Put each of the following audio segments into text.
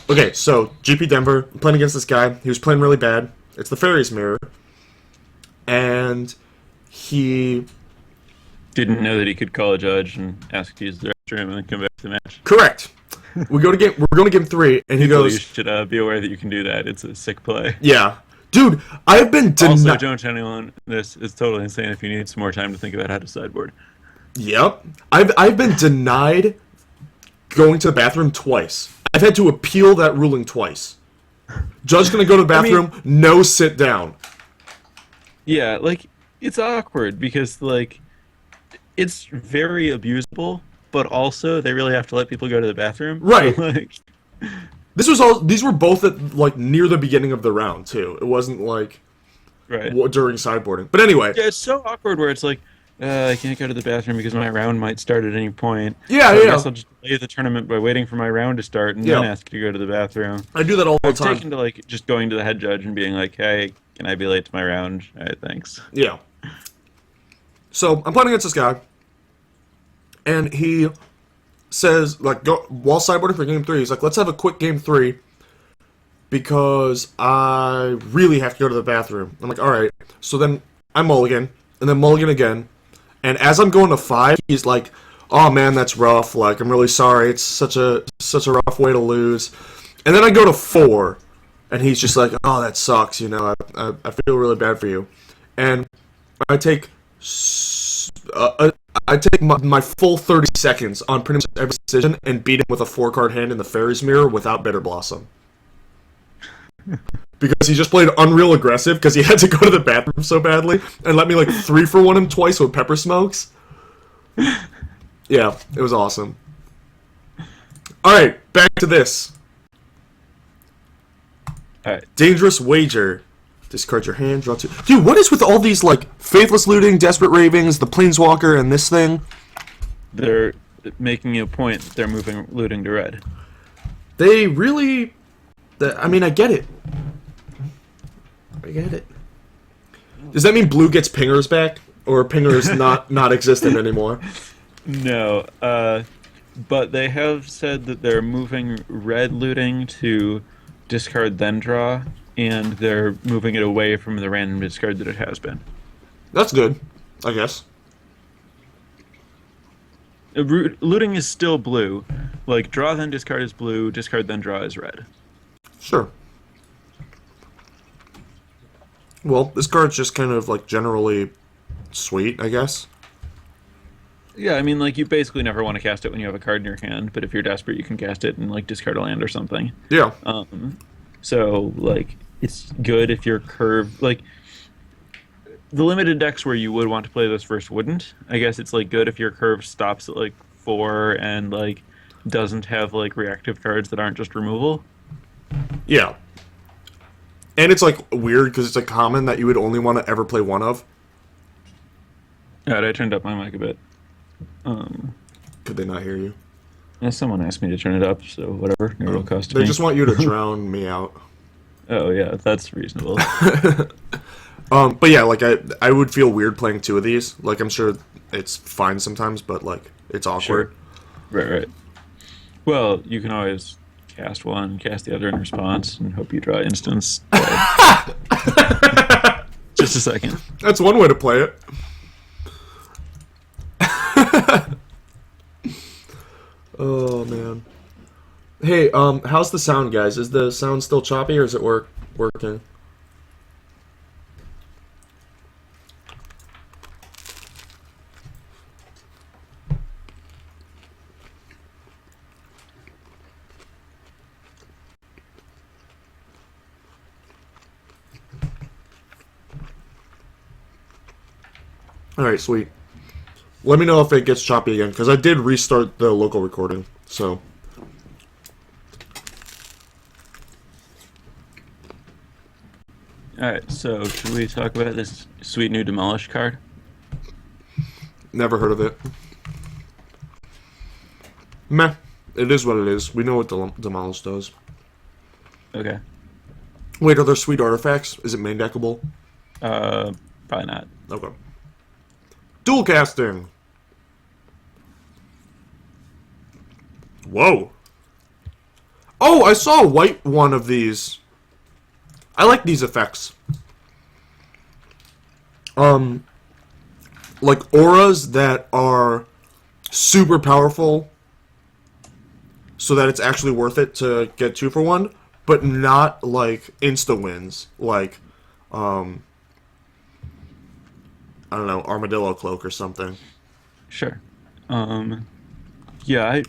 Okay, so GP Denver playing against this guy. He was playing really bad. It's the Fairies Mirror, and he Didn't know that he could call a judge and ask to use the restroom and then come back to the match. correct. We're going to game 3, and he People, you goes, should be aware that you can do that. It's a sick play. "Yeah, dude, I've been Also, denied." don't tell anyone this. Is totally insane if you need some more time to think about how to sideboard. Yep, I've been denied going to the bathroom twice. I've had to appeal that ruling twice. Judge gonna go to the bathroom, no sit down. Yeah, like, it's awkward because, like, it's very abusable, but also they really have to let people go to the bathroom. Right. So, like, These were both at like near the beginning of the round too. It wasn't like right. during sideboarding. But anyway, Yeah, it's so awkward where it's like, I can't go to the bathroom because my round might start at any point. yeah, So I yeah, guess I'll just delay the tournament by waiting for my round to start and then Yeah. ask to go to the bathroom. I do that all the I've time. taken to, like, just going to the head judge and being like, hey, can I be late to my round? All right, thanks. Yeah. So I'm playing against this guy, and he says like go while sideboarding for game 3. He's like, let's have a quick game 3 because I really have to go to the bathroom. I'm like, all right. So then I mulligan, and then mulligan again, and as I'm going to 5, he's like, oh man, that's rough. Like I'm really sorry. It's such a rough way to lose. And then I go to 4, and he's just like, oh, that sucks. You know, I feel really bad for you. And I take my full 30 seconds on pretty much every decision and beat him with a 4-card hand in the Fairies Mirror without Bitter Blossom. Because he just played unreal aggressive because he had to go to the bathroom so badly and let me like 3-for-1 him twice with Pepper Smokes. Yeah, it was awesome. Alright, back to this. Alright. Dangerous Wager. Discard your hand, draw 2. Dude, what is with all these, like, Faithless Looting, Desperate Ravings, the Planeswalker, and this thing? They're making a point that they're moving looting to red. They really... I mean, I get it. I get it. Does that mean blue gets pingers back? Or pingers not existent anymore? No, but they have said that they're moving red looting to discard then draw, and they're moving it away from the random discard that it has been. That's good, I guess. Looting is still blue. Like, draw then discard is blue, discard then draw is red. Sure. Well, this card's just kind of, like, generally sweet, I guess. Yeah, I mean, like, you basically never want to cast it when you have a card in your hand, but if you're desperate, you can cast it and, like, discard a land or something. Yeah. So, like, it's good if you're curved. Like, the limited decks where you would want to play this first wouldn't. I guess it's, like, good if your curve stops at, like, 4 and, like, doesn't have, like, reactive cards that aren't just removal. Yeah. And it's, like, weird because it's a common that you would only want to ever play one of. Alright, I turned up my mic a bit. Could they not hear you? Yeah, someone asked me to turn it up, so whatever. No real cost to They me. just want you to drown me out. Oh, yeah, that's reasonable. But yeah, like, I would feel weird playing 2 of these. Like, I'm sure it's fine sometimes, but, like, it's awkward. Sure. Right. Well, you can always cast one, cast the other in response, and hope you draw instance. Just a second. That's one way to play it. Oh, man. Hey, how's the sound, guys? Is the sound still choppy, or is it working? Alright, sweet. Let me know if it gets choppy again, because I did restart the local recording, so... Alright, so should we talk about this sweet new Demolish card? Never heard of it. Meh. It is what it is. We know what Demolish does. Okay. Wait, are there sweet artifacts? Is it main deckable? Probably not. Okay. Dual casting! Whoa. Oh, I saw a white one of these. I like these effects. Like auras that are super powerful so that it's actually worth it to get 2 for 1, but not like insta wins like I don't know, armadillo cloak or something. Sure. Yeah,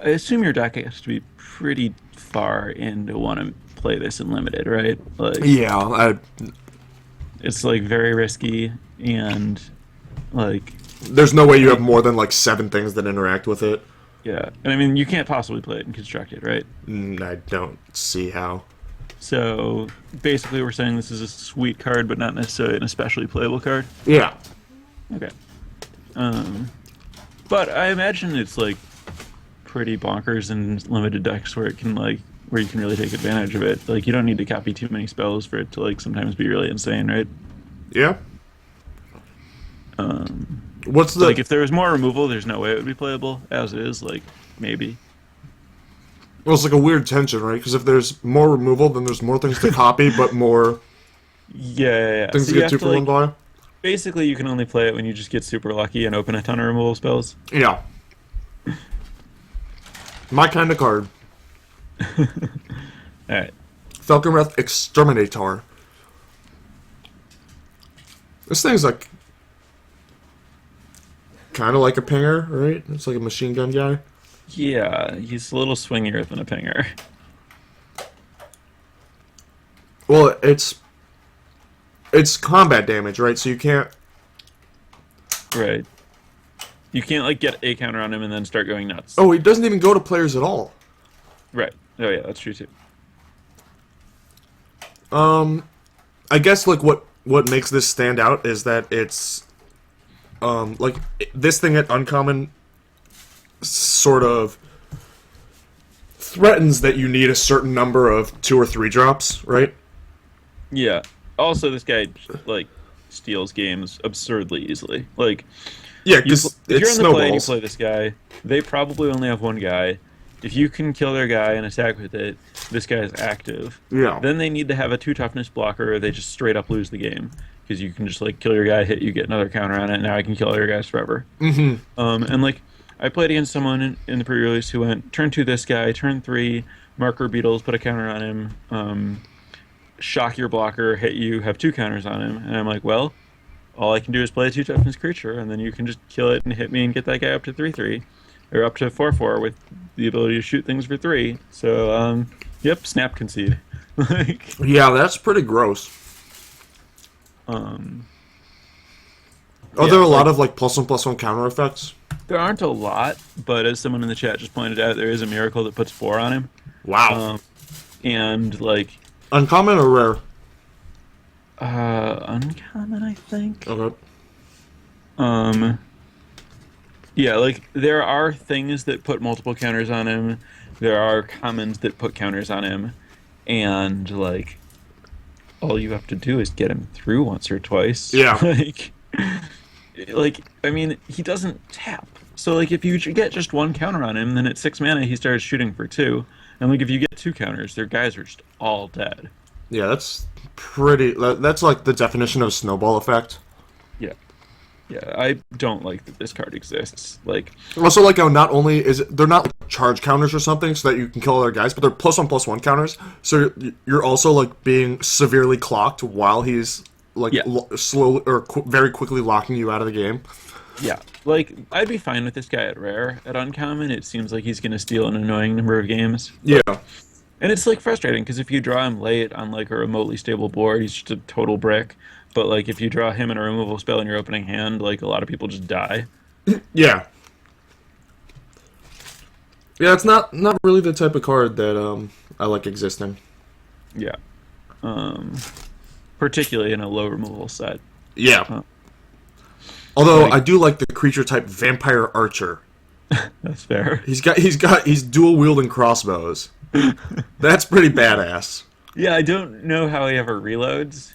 I assume your deck has to be pretty far in to want to play this in limited, right? Like, Yeah, it's like very risky and like, there's no way you have more than like 7 things that interact with it. yeah. And I mean, you can't possibly play it in constructed, right? I don't see how. So basically, we're saying this is a sweet card, but not necessarily an especially playable card. Yeah. Okay. But I imagine it's like pretty bonkers in limited decks where it can like where you can really take advantage of it. Like you don't need to copy too many spells for it to like sometimes be really insane, right? Yeah. What's the Like if there was more removal, there's no way it would be playable. As it is, like maybe. Well, it's like a weird tension, right? Because if there's more removal, then there's more things to copy, but more Yeah. things So to you get have 2 for 1 like, by. basically you can only play it when you just get super lucky and open a ton of removal spells. Yeah. My kind of card. All right. Falconwrath Exterminator. This thing's like kind of like a pinger, right? It's like a machine gun guy. Yeah, he's a little swingier than a pinger. Well, it's combat damage, right? So you can't. Right. You can't like get a counter on him and then start going nuts. Oh, he doesn't even go to players at all. Right. Oh yeah, that's true too. I guess like what makes this stand out is that it's like this thing at uncommon sort of threatens that you need a certain number of 2 or 3 drops, right? Yeah. Also, this guy like steals games absurdly easily. Like, Yeah, you, because if you're it's on the play and you snowballs. play this guy, they probably only have one guy. If you can kill their guy and attack with it, this guy is active. Yeah. Then they need to have a 2 toughness blocker, or they just straight up lose the game because you can just like kill your guy, hit you, get another counter on it. Now I can kill all your guys forever. Mm-hmm. And like I played against someone in the pre-release who went turn 2 this guy, turn 3 marker beetles, put a counter on him, shock your blocker, hit you, have 2 counters on him, and I'm like, well, all I can do is play a 2 toughness creature, and then you can just kill it and hit me and get that guy up to 3/3, or up to 4/4 with the ability to shoot things for 3. So, yep, snap concede. Like, Yeah, that's pretty gross. Are yeah, there a lot like- of like +1/+1 counter effects? there aren't a lot, but as someone in the chat just pointed out, there is a miracle that puts 4 on him. Wow. And like Uncommon or rare? uncommon, I think. Okay. Yeah, like there are things that put multiple counters on him. There are commons that put counters on him, and like all you have to do is get him through once or twice. Yeah. Like I mean, he doesn't tap. So like if you get just 1 counter on him, then at 6 mana he starts shooting for 2. And like if you get 2 counters, their guys are just all dead. Yeah, that's pretty. That's like the definition of snowball effect. Yeah. Yeah, I don't like that this card exists. Like Also, like how not only is they're not charge counters or something, so that you can kill other guys, but they're +1/+1 counters. So you're also like being severely clocked while he's like Yeah. slowly or very quickly locking you out of the game. yeah, like I'd be fine with this guy at rare. At uncommon, it seems like he's going to steal an annoying number of games. Yeah. And it's like frustrating because if you draw him late on like a remotely stable board, he's just a total brick. But like if you draw him in a removal spell in your opening hand, like a lot of people just die. Yeah. Yeah, it's not really the type of card that I like existing. Yeah. Particularly in a low removal set. Yeah. Although Like- I do like the creature type Vampire Archer. That's fair. He's dual wielding crossbows. That's pretty badass. Yeah, I don't know how he ever reloads.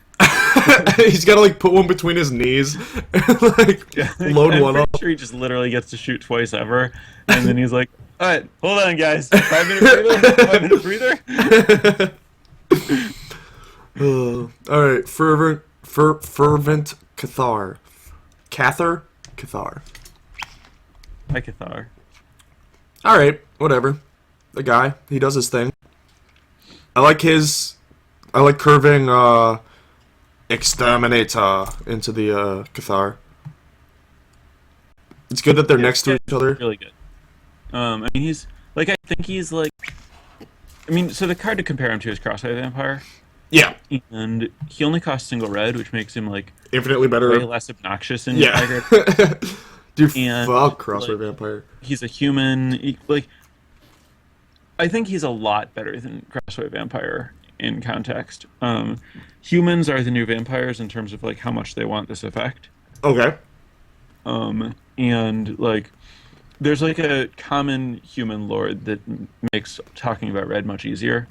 He's got to like put one between his knees and like load I'm one pretty up. sure he just literally gets to shoot twice ever, and then he's like, All right, hold on, guys. 5 minute breather. 5 minute breather. All right, fervent Cathar. Cathar. Hi, Cathar. All right, whatever. The guy, he does his thing. I like curving Exterminator into the Cathar. It's good that they're next to each other. Really good. I mean, he's like, I think he's like, I mean, so the card to compare him to is Crossfire Vampire, Yeah, and he only costs single red, which makes him like infinitely better. way less obnoxious in Yeah. aggro. Dude, And, fuck Crossfire like, Vampire. He's a human. Like, I think he's a lot better than Crossfire Vampire in context. Humans are the new vampires in terms of like how much they want this effect. Okay. And like, there's like a common human lord that makes talking about red much easier.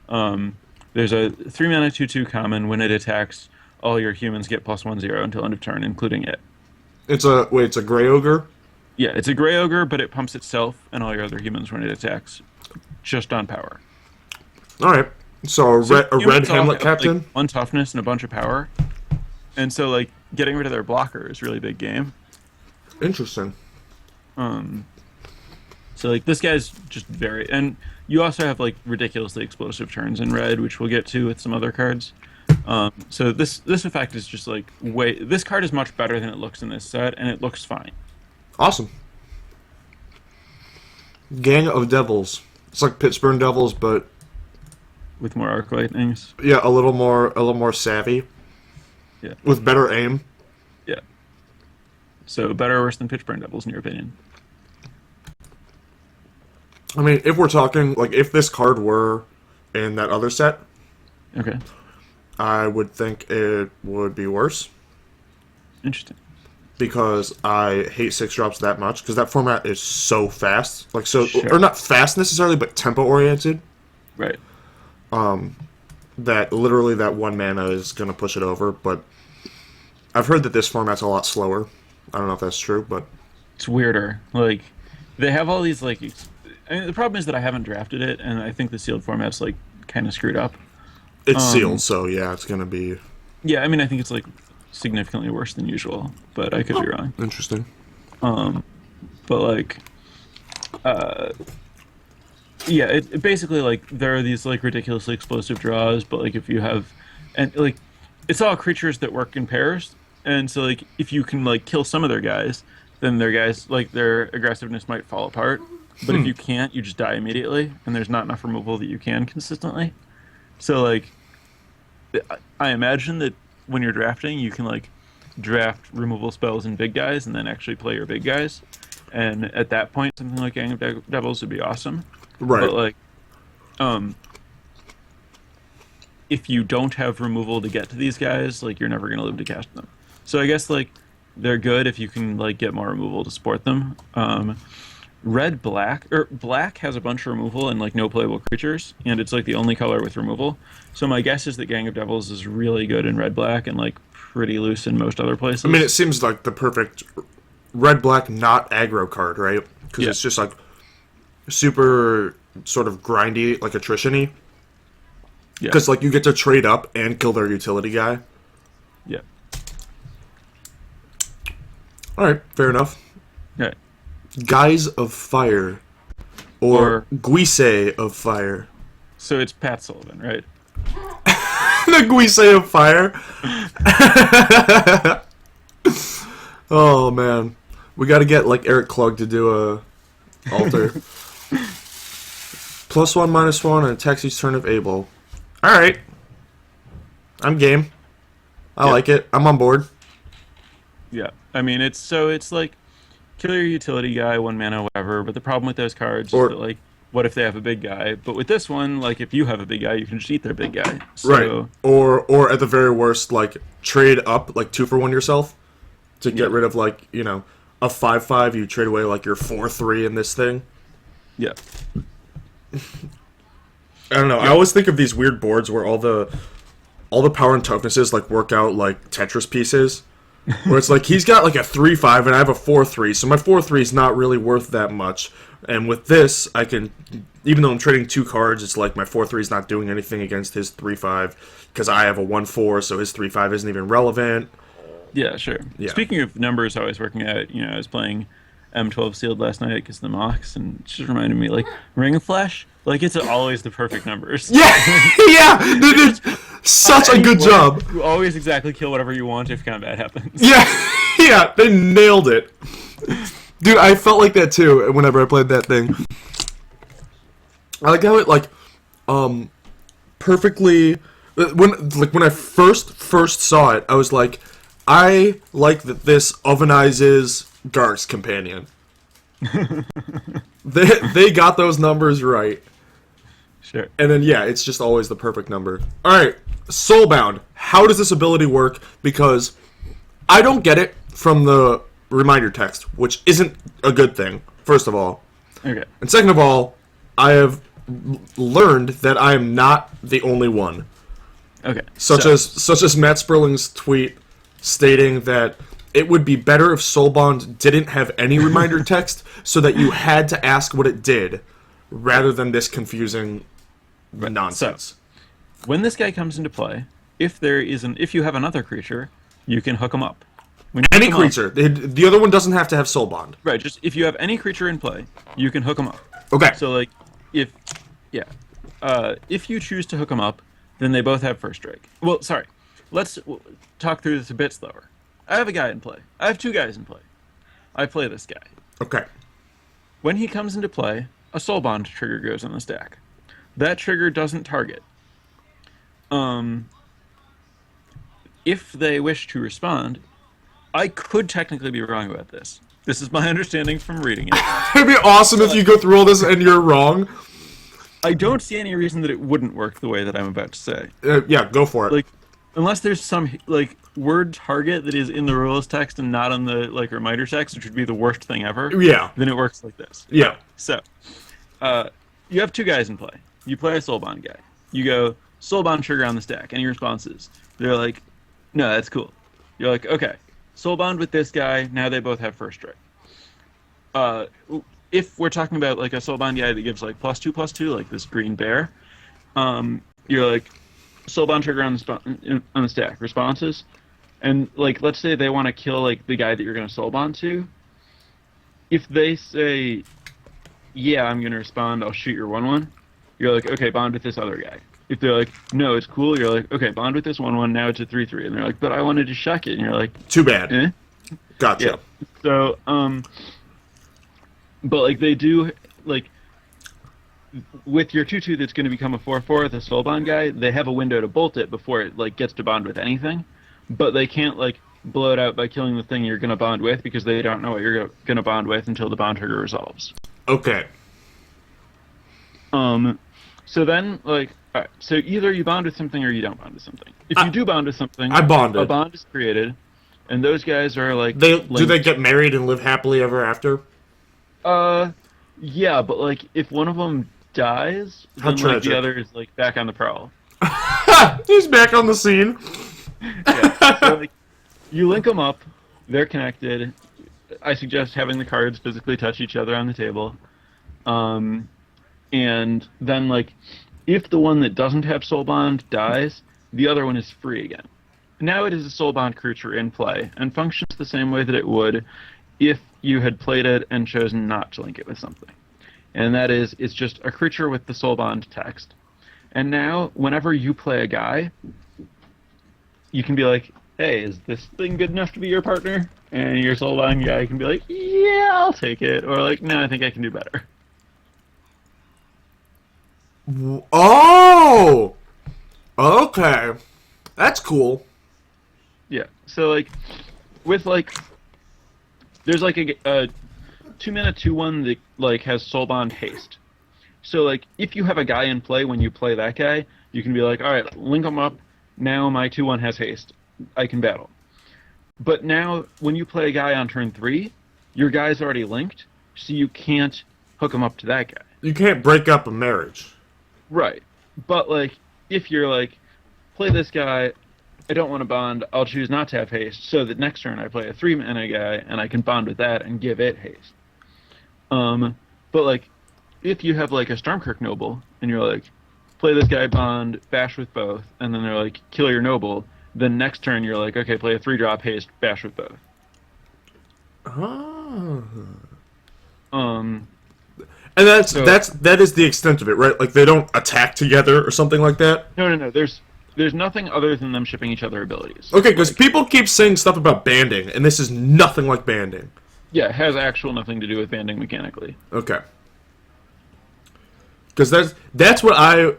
There's a 3-mana 2/2 common. When it attacks, all your humans get +1/0 until end of turn, including it. It's a gray ogre. Yeah, it's a gray ogre, but it pumps itself and all your other humans when it attacks, just on power. All right. So a red Humans all Hamlet have, captain. like, one toughness and a bunch of power, and so like getting rid of their blocker is really big game. Interesting. So like this guy's just very, and you also have like ridiculously explosive turns in red, which we'll get to with some other cards. So this effect is just like this card is much better than it looks in this set, and it looks fine. Awesome. Gang of Devils. It's like Pittsburgh Devils, but With more arc lightnings. yeah, a little more savvy. Yeah. With better aim. Yeah. So better or worse than Pitchburn Devils in your opinion? I mean, if we're talking like if this card were in that other set, Okay. I would think it would be worse Interesting. because I hate 6-drops that much because that format is so fast, like Sure. or not fast necessarily, but tempo oriented. Right. That literally that 1 mana is gonna push it over. But I've heard that this format's a lot slower. I don't know if that's true, but It's weirder. Like they have all these like. I mean, the problem is that I haven't drafted it, and I think the sealed format's like kind of screwed up. it's sealed, so yeah, it's gonna be Yeah, I mean, I think it's like significantly worse than usual, but I could be wrong. interesting. But like, yeah, it basically like there are these like ridiculously explosive draws, but like if you have, and like, it's all creatures that work in pairs, and so like if you can like kill some of their guys, then their guys like their aggressiveness might fall apart. But if you can't, you just die immediately, and there's not enough removal that you can consistently. So like, I imagine that when you're drafting, you can like draft removal spells in big guys, and then actually play your big guys. And at that point, something like Gang of Devils would be awesome. Right. But like, if you don't have removal to get to these guys, like you're never gonna live to cast them. So I guess like they're good if you can like get more removal to support them. Red black or black has a bunch of removal and like no playable creatures, and it's like the only color with removal. So my guess is that Gang of Devils is really good in red black and like pretty loose in most other places. I mean, it seems like the perfect red black not aggro card, right? Because Yeah. it's just like super sort of grindy, like attrition-y. Yeah. Because like you get to trade up and kill their utility guy. Yeah. All right, fair enough. Right. Guise of Fire, or Guise of Fire. So it's Pat Sullivan, right? The Guise of Fire. Oh man, we got to get like Eric Klug to do a altar. +1/-1 and attacks each turn if able. All right, I'm game. I like it. I'm on board. Yeah. I mean, it's like kill your utility guy, 1 mana, whatever. But the problem with those cards Or- is that like, what if they have a big guy? But with this one, like if you have a big guy, you can just eat their big guy. So, Right. Or at the very worst, like trade up like 2-for-1 yourself to get rid of like a 5/5. You trade away like your 4/3 in this thing. Yeah. I don't know. I always think of these weird boards where all the power and toughnesses like work out like Tetris pieces. where it's like he's got like a 3/5 and I have a 4/3, so my 4/3 is not really worth that much. And with this, I can, even though I'm trading 2 cards, it's like my 4/3 is not doing anything against his 3/5 because I have a 1/4, so his 3/5 isn't even relevant. Yeah, sure. Yeah. Speaking of numbers always working out, I was playing M12 sealed last night because the mocks, and it just reminded me, like, Ring of Flesh, like, it's always the perfect numbers. Yeah, yeah, they did such a good job. You always exactly kill whatever you want if combat happens. Yeah, yeah, they nailed it. Dude, I felt like that too whenever I played that thing. I like how it perfectly when I first saw it, I was like, I like that this ovenizes Gark's companion. They got those numbers right. Sure. And then yeah, it's just always the perfect number. Alright, Soulbound. How does this ability work? Because I don't get it from the reminder text, which isn't a good thing, first of all. Okay. And second of all, I have learned that I am not the only one. Okay. Such as Matt Sperling's tweet stating that it would be better if Soulbound didn't have any reminder text so that you had to ask what it did rather than this confusing nonsense. So, when this guy comes into play, if you have another creature, you can hook him up. When you Any hook 'em creature. The other one doesn't have to have Soulbound. Right, just if you have any creature in play, you can hook them up. Okay. So, like, if you choose to hook them up, then they both have first strike. Well, sorry. Let's talk through this a bit slower. I have a guy in play. I have 2 guys in play. I play this guy. Okay. When he comes into play, a Soulbond trigger goes on the stack. That trigger doesn't target. If they wish to respond, I could technically be wrong about this. This is my understanding from reading it. It'd be awesome if you go through all this and you're wrong. I don't see any reason that it wouldn't work the way that I'm about to say. Yeah, go for it. Like, unless there's some word target that is in the rules text and not on the reminder text, which would be the worst thing ever. Yeah. Then it works like this. Yeah. So, you have 2 guys in play. You play a Soulbond guy. You go Soulbond trigger on the stack. Any responses? They're like, no, that's cool. You're like, okay, Soulbond with this guy. Now they both have first strike. If we're talking about like a Soulbond guy that gives like +2/+2, like this green bear, you're like Soulbond trigger on the stack. Responses, and like let's say they want to kill like the guy that you're going to Soulbond to. If they say, yeah, I'm going to respond, I'll shoot your 1/1. You're like, okay, bond with this other guy. If they're like, no, it's cool, you're like, okay, bond with this 1/1, now it's a 3/3. And they're like, but I wanted to shuck it. And you're like, too bad. eh? Gotcha. Yeah. So, but like they do, like, with your 2/2 that's going to become a 4/4, the Soulbond guy, they have a window to bolt it before it like gets to bond with anything. But they can't like blow it out by killing the thing you're going to bond with because they don't know what you're going to bond with until the bond trigger resolves. Okay. So then, like, all right, so either you bond with something or you don't bond with something. If you do bond with something, I bonded. A bond is created, and those guys are like... Do they get married and live happily ever after? Yeah, but like, if one of them dies, How then like, tragic. the other is like back on the prowl. He's back on the scene. Yeah. So, like, you link them up, they're connected. I suggest having the cards physically touch each other on the table. And then, like, if the one that doesn't have Soulbond dies, the other one is free again. Now it is a Soulbond creature in play, and functions the same way that it would if you had played it and chosen not to link it with something. And that is, it's just a creature with the Soulbond text. And now, whenever you play a guy, you can be like, hey, is this thing good enough to be your partner? And your Soulbond guy can be like, yeah, I'll take it. Or like, no, I think I can do better. Oh! Okay. That's cool. Yeah. So, like, with, like, there's, like, a 2-mana 2/1 that, like, has Soulbond haste. So, like, if you have a guy in play when you play that guy, you can be like, alright, link him up. Now my 2/1 has haste. I can battle. But now, when you play a guy on turn 3, your guy's already linked, so you can't hook him up to that guy. You can't break up a marriage. Right. But, like, if you're like, play this guy, I don't want to bond, I'll choose not to have haste, so that next turn I play a 3 mana guy, and I can bond with that and give it haste. Um, but like, if you have like a Stormkirk noble, and you're like, play this guy, bond, bash with both, and then they're like, kill your noble, then next turn you're like, okay, play a 3-drop haste, bash with both. Oh. Um, And so that is the extent of it, right? Like they don't attack together or something like that. no. There's nothing other than them shipping each other abilities. Okay, because people keep saying stuff about banding, and this is nothing like banding. Yeah, it has actual nothing to do with banding mechanically. Okay. Because that's what I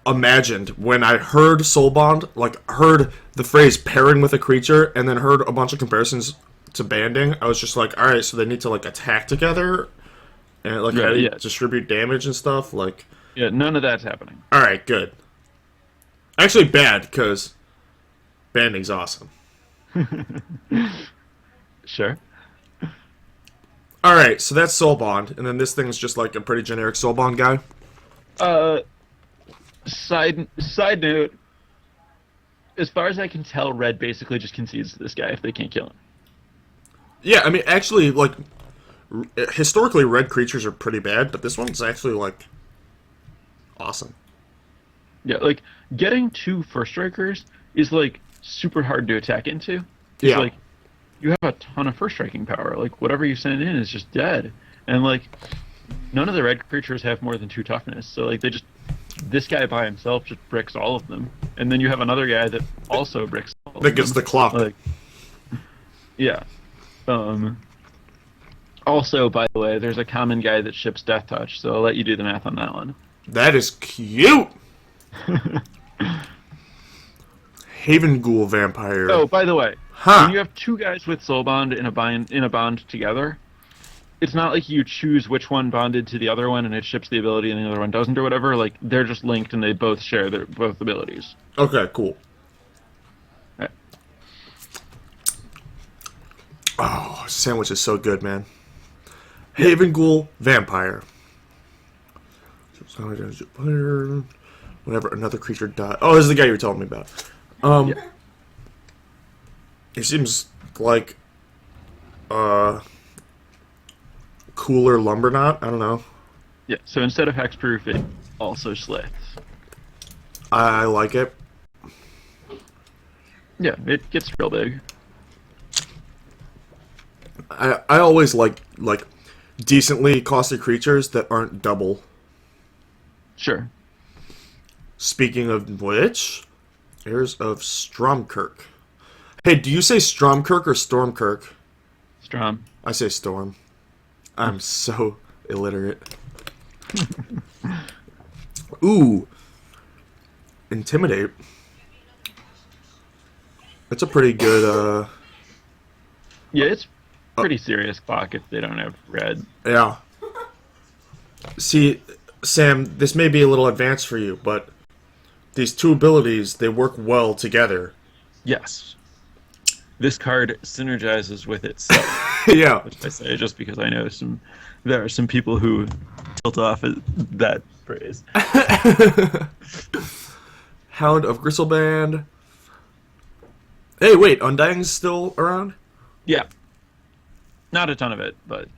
imagined when I heard Soulbond, like heard the phrase pairing with a creature, and then heard a bunch of comparisons to banding. I was just like, all right, so they need to like attack together, and like how do you distribute damage and stuff. Like, yeah, none of that's happening. all right, good. Actually, bad because banding's awesome. Sure. All right, so that's Soulbond, and then this thing's just like a pretty generic Soulbond guy. Side note. As far as I can tell, Red basically just concedes to this guy if they can't kill him. Yeah, I mean, actually, like historically, red creatures are pretty bad, but this one's actually like awesome. Yeah, like getting 2 first strikers is like super hard to attack into. Yeah. Like you have a ton of first striking power. Like whatever you send in is just dead. And like none of the red creatures have more than 2 toughness. So like this guy by himself just bricks all of them. And then you have another guy that also bricks all of them. That gets the clock. Like, yeah. Also, by the way, there's a common guy that ships Death Touch, so I'll let you do the math on that one. That is cute. Haven Ghoul Vampire. Oh, by the way, Huh. when you have 2 guys with Soul Bond in a bond together, it's not like you choose which one bonded to the other one and it ships the ability and the other one doesn't or whatever. Like they're just linked and they both share their both abilities. Okay, cool. Right. Oh, sandwich is so good, man. Haven Ghoul Vampire. Whenever another creature dies. Oh, this is the guy you were telling me about. Yeah. He seems like cooler Lumberknot. I don't know. Yeah. So instead of hexproof, it also slits. I like it. Yeah, it gets real big. I always like decently costly creatures that aren't double. Sure. Speaking of which, Heirs of Stromkirk. Hey, do you say Stromkirk or Stormkirk? Strom. I say Storm. I'm so illiterate. Ooh. Intimidate. That's a pretty good, Yeah, it's pretty serious clock if they don't have red. yeah. See, Sam, this may be a little advanced for you, but these 2 abilities, they work well together. Yes. This card synergizes with itself. Yeah. Which I say just because I know there are some people who tilt off at that phrase. Hound of Gristleband. Hey, wait, Undying's still around? Yeah. Not a ton of it, but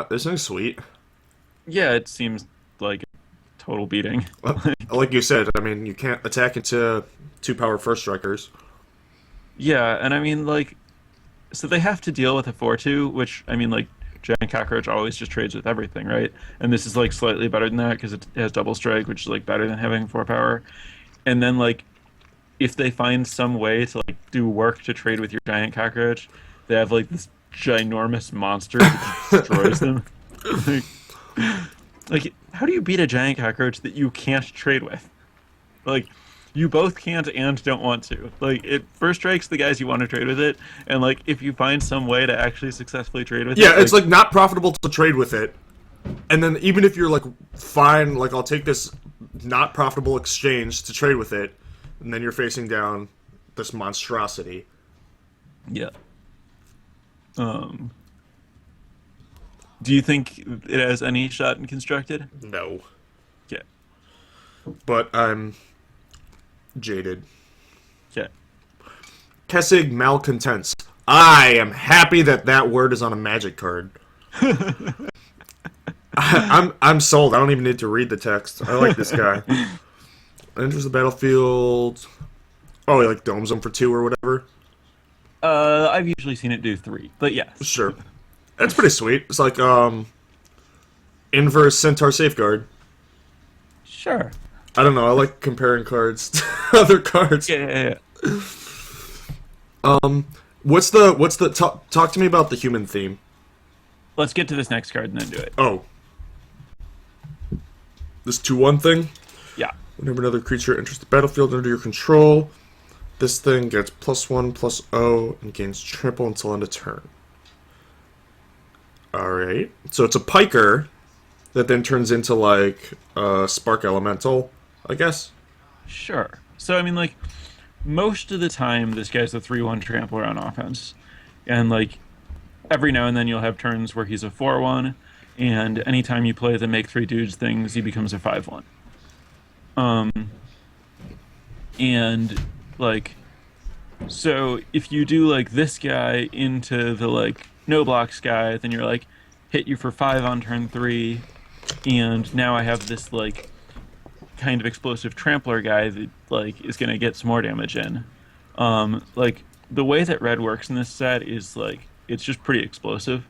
This thing's sweet. yeah, it seems like a total beating. Like you said, I mean, you can't attack into 2-power first strikers. Yeah, and I mean, like, so they have to deal with a 4/2, which, I mean, like, Giant Cockroach always just trades with everything, right? And this is, like, slightly better than that because it has double strike, which is, like, better than having 4 power. And then, like, if they find some way to, like, do work to trade with your Giant Cockroach, they have, like, this ginormous monster that destroys them. Like, how do you beat a Giant Cockroach that you can't trade with? Like, you both can't and don't want to. Like, it first strikes the guys you want to trade with it, and like if you find some way to actually successfully trade with it. Yeah, it's like not profitable to trade with it. And then even if you're like fine, like I'll take this not profitable exchange to trade with it, and then you're facing down this monstrosity. Yeah. Do you think it has any shot in constructed? No. Yeah. but I'm jaded. Yeah. Kessig malcontents. I am happy that that word is on a Magic card. I'm sold. I don't even need to read the text. I like this guy. Enters the battlefield. Oh, he like domes them for 2 or whatever. I've usually seen it do 3, but yes. Sure. That's pretty sweet. It's like inverse Centaur Safeguard. Sure. I don't know. I like comparing cards to other cards. Yeah. What's the talk to me about the human theme? Let's get to this next card and then do it. Oh. This 2/1 thing? Yeah. Whenever another creature enters the battlefield under your control, this thing gets +1/+0 and gains trample until end of turn. Alright. So it's a piker that then turns into like a spark elemental, I guess. Sure. So I mean, like, most of the time, this guy's a 3/1 trampler on offense, and like every now and then you'll have turns where he's a 4/1, and anytime you play the make 3 dudes things, he becomes a 5/1. And like, so if you do like this guy into the like no blocks guy, then you're like hit you for 5 on turn 3, and now I have this like kind of explosive trampler guy that like is gonna get some more damage in. Like the way that red works in this set is like it's just pretty explosive.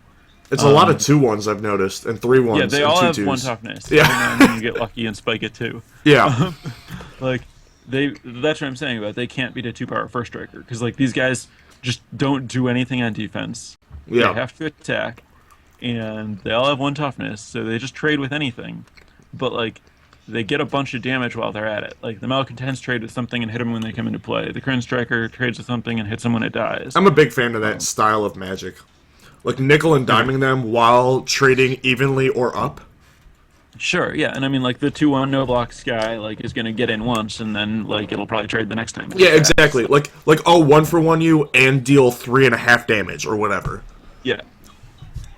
It's a lot of 2/1s I've noticed, and 3/1s. Yeah, they and all two have twos. 1 toughness. Yeah. Every now and then you get lucky and spike it too. Yeah. Like that's what I'm saying about they can't beat a 2-power first striker because like these guys just don't do anything on defense. Yeah. They have to attack, and they all have 1 toughness, so they just trade with anything. But like they get a bunch of damage while they're at it. Like the Malcontents trade with something and hit them when they come into play. The Kryn Striker trades with something and hits them when it dies. I'm a big fan of that style of Magic. Like nickel and diming them while trading evenly or up. Sure, yeah, and I mean like the 2/1 no blocks guy like is gonna get in once and then like it'll probably trade the next time. Yeah, exactly. Like oh 1-for-1 you and deal 3.5 damage or whatever. Yeah.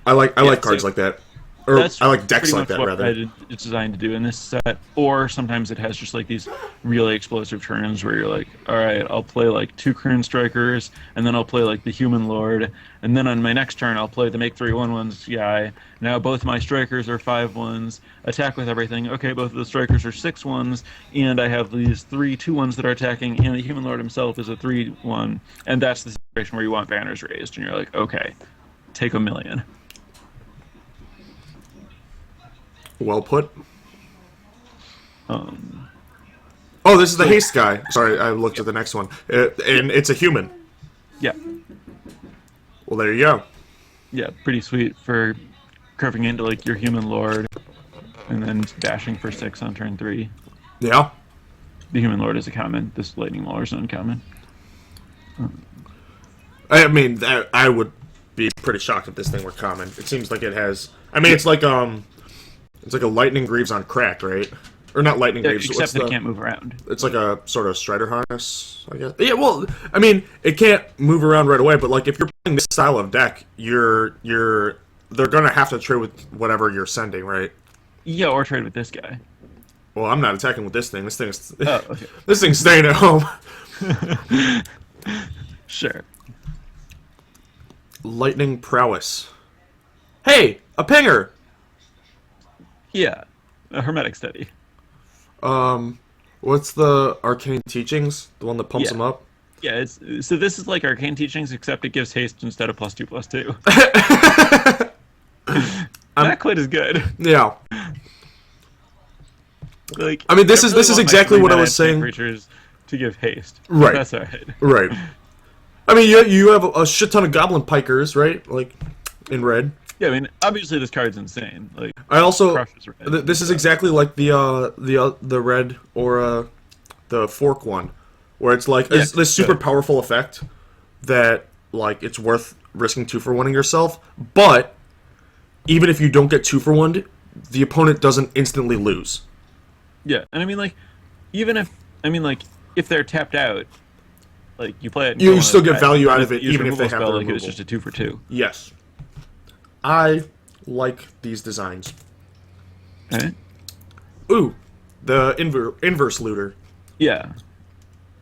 I like cards so like that. Or that's I like decks pretty like much that what rather. it's designed to do in this set. Or sometimes it has just like these really explosive turns where you're like, all right, I'll play like 2 Kryn Strikers, and then I'll play like the Human Lord, and then on my next turn I'll play the make 3/1/1s guy. Now both my Strikers are 5/1s. Attack with everything. Okay, both of the Strikers are 6/1s, and I have these 3 2/1s that are attacking, and the Human Lord himself is a 3/1, and that's the situation where you want banners raised, and you're like, okay, take 1,000,000. Well put. Um, Oh, this is the haste guy. Sorry, I looked at the next one. And it's a human. yeah. Well, there you go. Yeah, pretty sweet for curving into like your Human Lord and then dashing for 6 on turn 3. Yeah. The Human Lord is a common. This Lightning Mauler is uncommon. I mean, I would be pretty shocked if this thing were common. It seems like it has. I mean, it's like a lightning greaves on crack, right? Or not lightning greaves. Except that it can't move around. It's like a sort of Strider harness, I guess. Yeah, well, I mean, it can't move around right away, but like if you're playing this style of deck, they're gonna have to trade with whatever you're sending, right? Yeah, or trade with this guy. Well, I'm not attacking with this thing. This thing's Oh, okay. this thing's staying at home. Sure. Lightning prowess. Hey, a pinger. Yeah. A Hermetic Study. What's the arcane teachings? The one that pumps Yeah. them up? Yeah, so this is like Arcane Teachings, except it gives haste instead of +2/+2. Not quite as good. Yeah. Like, I mean, this I is really this is want my exactly 3 what I mana was saying. Creatures to give haste. But Right. That's alright. Right. I mean, you have a shit ton of goblin pikers, right? Like in red. Yeah, I mean, obviously this card's insane. Like, I also crushes red. this is exactly like the red or the fork one, where it's like Yeah, this super good. powerful effect that like it's worth risking 2-for-1ing yourself. But even if you don't get 2-for-1, the opponent doesn't instantly lose. Yeah, and I mean, like, if they're tapped out, like, you play it and You kill still one of get the value guys, out and of it, use even if they removal have the spell, like, it's removal. just a 2-for-2. Yes. I like these designs. Okay. Ooh, The inverse looter. Yeah.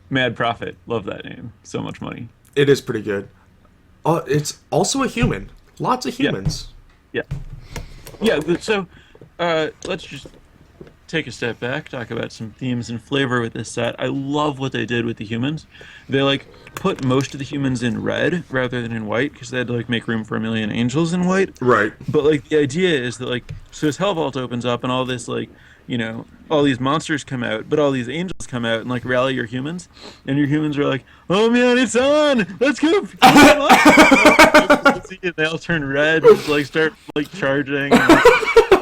Mad Prophet. Love that name. So much money. It is pretty good. It's also a human. Lots of Yeah. humans. Yeah. Yeah. So, let's just take a step back, talk about some themes and flavor with this set. I love what they did with the humans. They like put most of the humans in red rather than in white because they had to like make room for a million angels in white. Right. But like the idea is that like so this hell vault opens up and all this like all these monsters come out, but all these angels come out and like rally your humans, and your humans are like, oh man, it's on! Let's go! And they all turn red and like start like charging. And,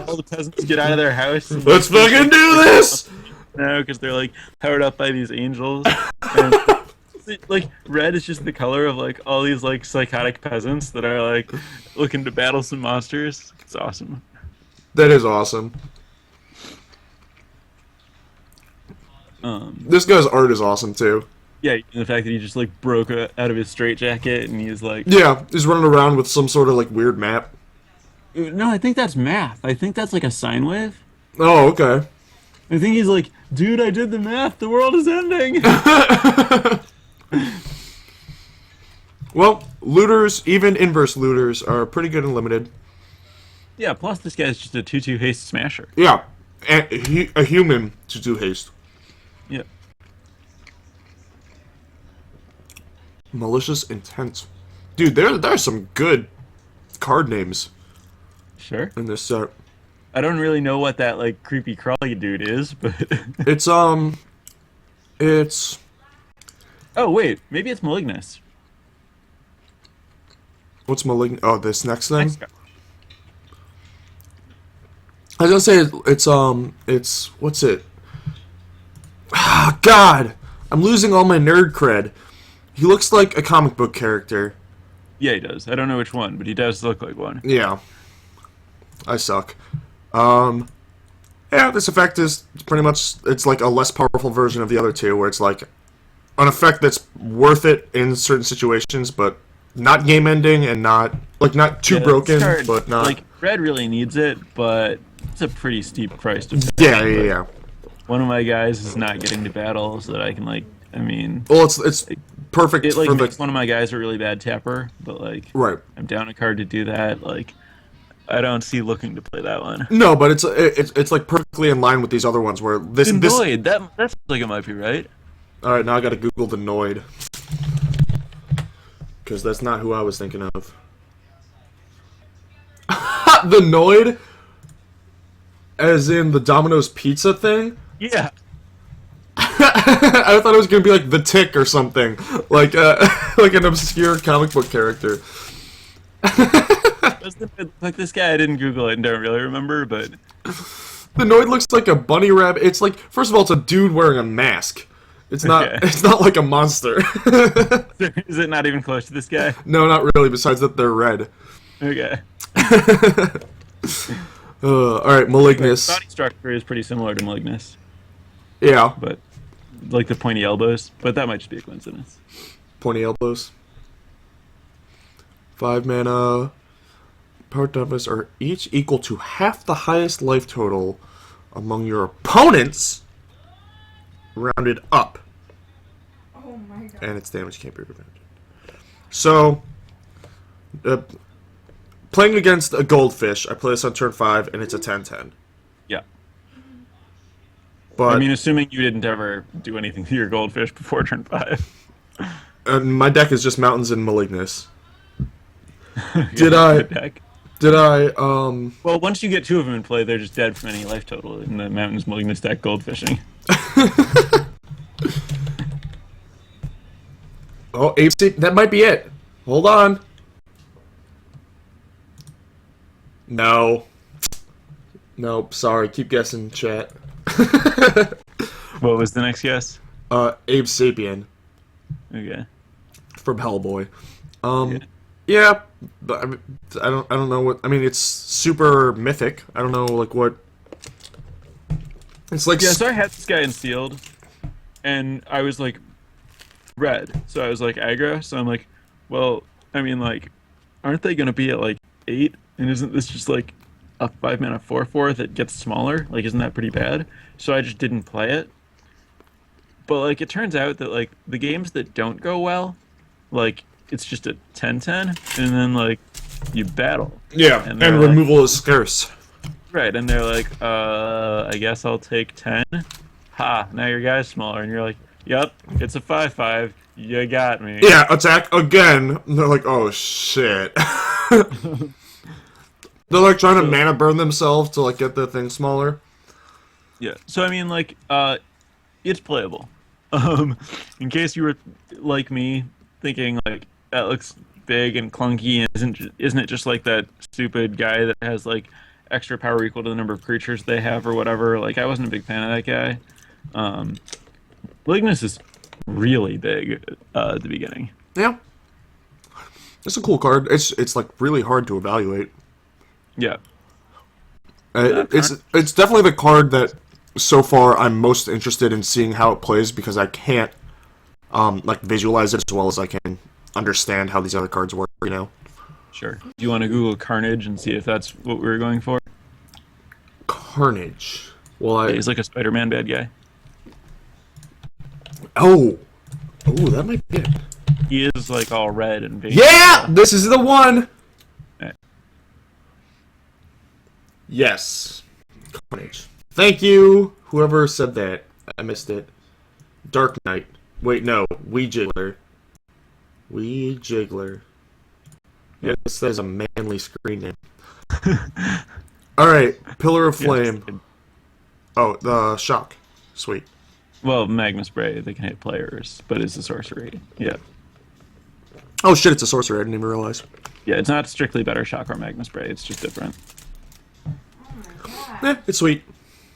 all the peasants get out of their house. And, Let's fucking do this! No, because they're like powered up by these angels. And, like red is just the color of like all these like psychotic peasants that are like looking to battle some monsters. It's awesome. That is awesome. This guy's art is awesome too. Yeah, and the fact that he just like broke out of his straitjacket and he's like, Yeah, he's running around with some sort of like weird map. no, I think that's math. I think that's like a sine wave. Oh, okay. I think he's like, dude, I did the math. The world is ending. Well, looters, even inverse looters, are pretty good and limited. Yeah, plus this guy's just a 2/2 haste smasher. Yeah, and a human to do haste. Yeah. Malicious intent. Dude, there's some good card names Sure. in this set. I don't really know what that like creepy crawly dude is, but It's oh wait, maybe it's Malignus. what's malignant? Oh, this next thing. Next guy. I was gonna say it's what's it? Ah, God, I'm losing all my nerd cred. He looks like a comic book character. Yeah, he does. I don't know which one, but he does look like one. Yeah, I suck. Yeah, this effect is pretty much, it's like a less powerful version of the other two, where it's like an effect that's worth it in certain situations, but not game ending and not too Yeah, broken, it's hard. but not Like red really needs it, but it's a pretty steep price to pay. yeah. One of my guys is not getting to battle, so that I can like. I mean, Well, it's perfect it like for makes the one of my guys a really bad tapper, but like right. I'm down a card to do that. Like I don't see looking to play that one. No, but it's like perfectly in line with these other ones where this. Noid, that sounds like it might be right. All right, now I gotta Google the Noid because that's not who I was thinking of. The Noid, as in the Domino's pizza thing. Yeah. I thought it was gonna be like the Tick or something, like like an obscure comic book character. Like this guy, I didn't Google it and don't really remember, but The Noid looks like a bunny rabbit. It's like, first of all, it's a dude wearing a mask. It's not. Okay. It's not like a monster. is it not even close to this guy? No, not really. Besides that, they're red. Okay. All right, Malignus. Body structure is pretty similar to Malignus, Yeah, but like the pointy elbows. But that might just be a coincidence. pointy elbows. 5 mana. Power toughness are each equal to half the highest life total among your opponents, rounded up. Oh my god. And its damage can't be prevented. So, playing against a goldfish, I play this on turn 5, and it's a 10/10. Yeah. But I mean, assuming you didn't ever do anything to your goldfish before turn 5. my deck is just mountains and Malignus. Good deck. Well, once you get 2 of them in play, they're just dead from any life total in the Mountains Malignus deck goldfishing. Oh, Avacyn, that might be it. Hold on. No. Nope, sorry. Keep guessing, chat. What was the next guess? Abe Sapien Okay. from Hellboy. Okay. Yeah, but I don't know what. I mean, it's super mythic. I don't know, like, what. It's like. Yeah, so I had this guy in sealed, and I was like, red. So I was like, aggro. So I'm like, well, I mean, like, aren't they going to be at like 8? And isn't this just like a 5-mana 4/4 that gets smaller. Like, isn't that pretty bad? So I just didn't play it. But like, it turns out that like the games that don't go well, like it's just a 10/10, and then like you battle. Yeah, And and they're like- removal is scarce. Right, and they're like, I guess I'll take 10. Ha, now your guy's smaller, and you're like, yep, it's a 5/5. You got me. Yeah, attack again. And they're like, oh shit. They're like trying to mana burn themselves to like get the thing smaller. Yeah. So I mean, like, it's playable. In case you were like me, thinking like that looks big and clunky, and isn't it just like that stupid guy that has like extra power equal to the number of creatures they have or whatever? Like, I wasn't a big fan of that guy. Malignus is really big at the beginning. Yeah. It's a cool card. It's like really hard to evaluate. Yeah. It's definitely the card that so far I'm most interested in seeing how it plays because I can't like visualize it as well as I can understand how these other cards work, you know. Sure. Do you want to Google Carnage and see if that's what we were going for? Carnage. Well, He's like a Spider-Man bad guy. Oh, that might be it. He is like all red and big. Yeah, this is the one. Eh. Yes, Carnage. Thank you, whoever said that. I missed it. Dark Knight. Wait, no. Wee Jiggler. Wee Jiggler. Yeah, this is a manly screen name. Alright, Pillar of Flame. Yes. Oh, the Shock. Sweet. Well, Magma Spray, they can hit players, but it's a sorcery. Yeah. Oh shit, it's a sorcerer. I didn't even realize. Yeah, it's not strictly better Shock or Magma Spray, it's just different. Oh my god. It's sweet.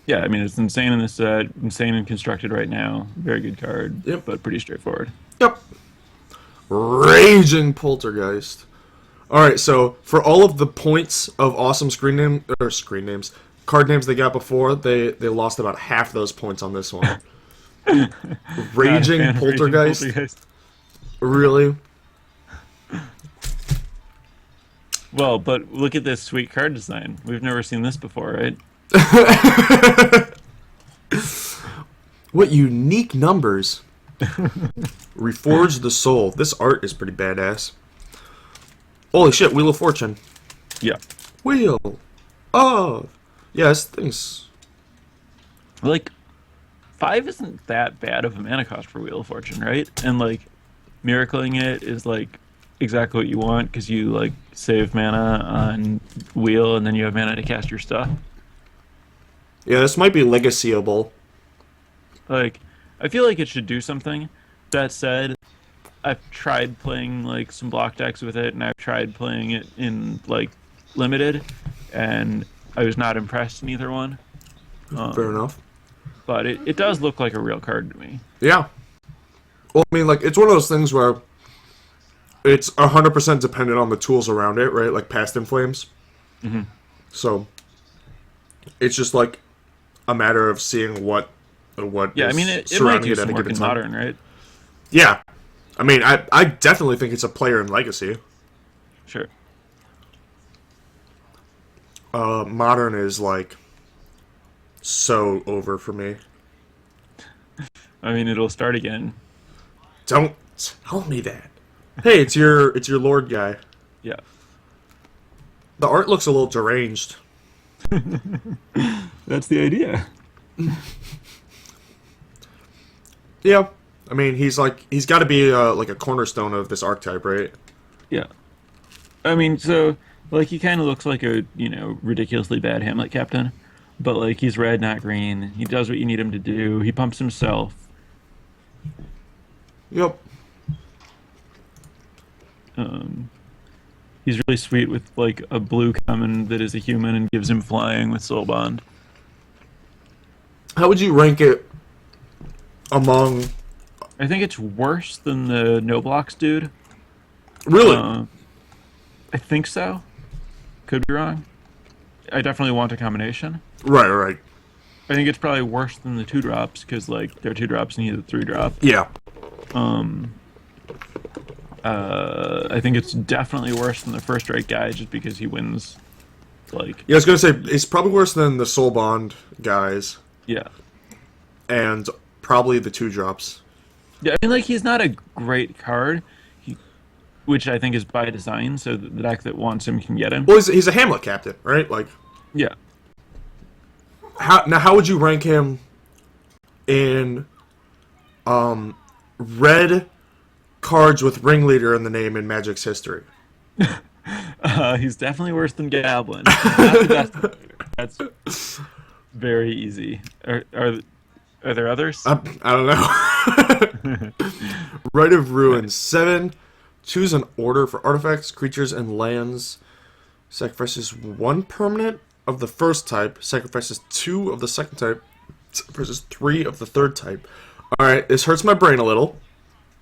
Yeah, I mean, it's insane in this set, insane and constructed right now. Very good card, Yep. but pretty straightforward. Yep. Raging Poltergeist. Alright, so for all of the points of awesome card names they got before, they lost about half those points on this one. Raging Not a fan of Poltergeist? Really? Well, but look at this sweet card design. We've never seen this before, right? What unique numbers. Reforge the Soul. This art is pretty badass. Holy shit, Wheel of Fortune. Yeah. Wheel of... Yes, things... Like, 5 isn't that bad of a mana cost for Wheel of Fortune, right? And, like, miracling it is, like, exactly what you want, because you, like, save mana on Wheel, and then you have mana to cast your stuff. Yeah, this might be legacyable. Like, I feel like it should do something. That said, I've tried playing, like, some block decks with it, and I've tried playing it in, like, limited, and I was not impressed in either one. Fair enough. But it does look like a real card to me. Yeah. Well, I mean, like, it's one of those things where it's 100% dependent on the tools around it, right? Like Past in Flames. Mm-hmm. So, it's just, like, a matter of seeing what Yeah, I is mean, it might surrounding do it at some a work given in time. Modern, right? Yeah. I mean, I definitely think it's a player in Legacy. Sure. Modern is, like, so over for me. I mean, it'll start again. Don't tell me that. Hey, it's your Lord guy. Yeah. The art looks a little deranged. That's the idea. Yeah. I mean, he's got to be like a cornerstone of this archetype, right? Yeah. I mean, so, like, he kind of looks like a, ridiculously bad Hamlet captain. But, like, he's red, not green. He does what you need him to do. He pumps himself. Yep. He's really sweet with, like, a blue common that is a human and gives him flying with Soul Bond. How would you rank it among... I think it's worse than the No Blocks dude. Really? I think so. Could be wrong. I definitely want a combination. Right. I think it's probably worse than the 2-drops, because, like, they're 2-drops and he's a 3-drop. Yeah. I think it's definitely worse than the first strike guy, just because he wins Like, Yeah, I was gonna say it's probably worse than the Soul Bond guys, yeah. and probably the 2-drops. Yeah, I mean, like, he's not a great card, which I think is by design, so the deck that wants him can get him. Well, he's a Hamlet captain, right? Like, Yeah. how would you rank him in red cards with Ringleader in the name in Magic's history? He's definitely worse than Gablin. Not the best player. That's very easy. Are there others? I don't know. Rite of Ruin 7. Choose an order for artifacts, creatures, and lands. Sacrifices 1 permanent of the first type. Sacrifices 2 of the second type. Sacrifices 3 of the third type. Alright, this hurts my brain a little.